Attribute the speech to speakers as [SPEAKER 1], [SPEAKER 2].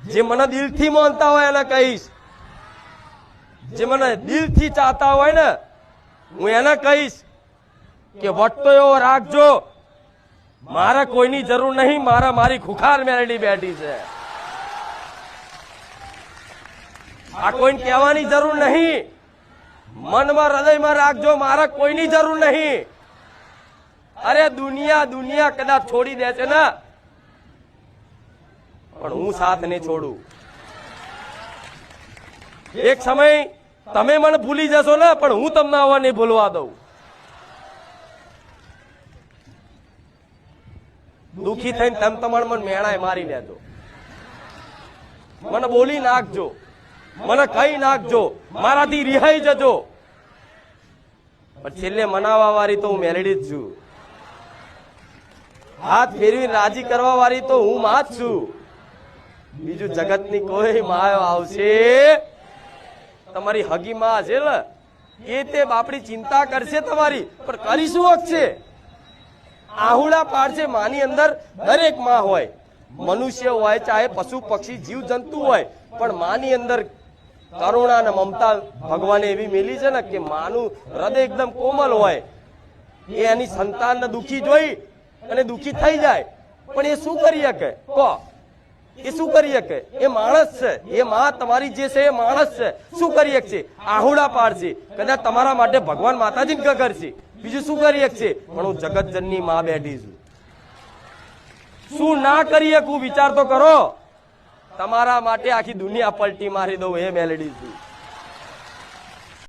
[SPEAKER 1] જે મને દિલથી માનતા હોય એને કહીશ, જે મને દિલથી ચાહતા હોય ને હું એને કહીશ કે વટતો એવો રાખજો, મારે કોઈની જરૂર નહીં, મારી ખુખાર મેલડી બેઠી છે. આ કોઈને કહેવાની જરૂર નહીં, મનમાં હૃદયમાં રાખજો, મારે કોઈની જરૂર નહીં. અરે દુનિયા કદાચ છોડી દે છે ને, પણ હું સાથ નહીં છોડું. એક સમય તમે મને ભૂલી જશો ને, પણ હું તમને આવા નહીં ભૂલવા દઉં. દુખી થઈને તમે તમારા મન મેણાય મારી લેજો, મને બોલી નાખજો, મને કહી નાખજો, મારાથી રિહાઈ જજો, પણ છેલ્લે મનાવવા વાળી તો હું મેલડી જ છું. હાથ ફેરવી રાજી કરવા વાળી તો હું માં જ છું. બીજું જગતની કોઈ માયો આવશે, તમારી હગી માં છે ને એ તે બાપડી ચિંતા કરશે તમારી, પણ કરી શું શકશે? આહુડા પાડશે. માની અંદર દરેક માં હોય, મનુષ્ય હોય ચાહે પશુ પક્ષી જીવ જંતુ હોય, પણ માની અંદર કરુણા અને મમતા ભગવાને એવી મેલી છે ને કે માનું હૃદય એકદમ કોમલ હોય. એ એની સંતાનને દુખી જોઈ અને દુખી થઈ જાય, પણ એ શું કરી શકે? કહો, એ શું કરી શકે? એ માણસ છે, એ માં તમારી જે છે એ માણસ છે, શું કરી શકશે? આહુડા પાડશે, કદાચ તમારા માટે ભગવાન માતાજીને કરશે, બીજું શું કરી શકશે? પણ હું જગતજનની માં બેઠી છું, શું ના કરી શકું વિચાર તો કરો. તમારા માટે આખી દુનિયા પલટી મારી દઉં એ મેલડી છું.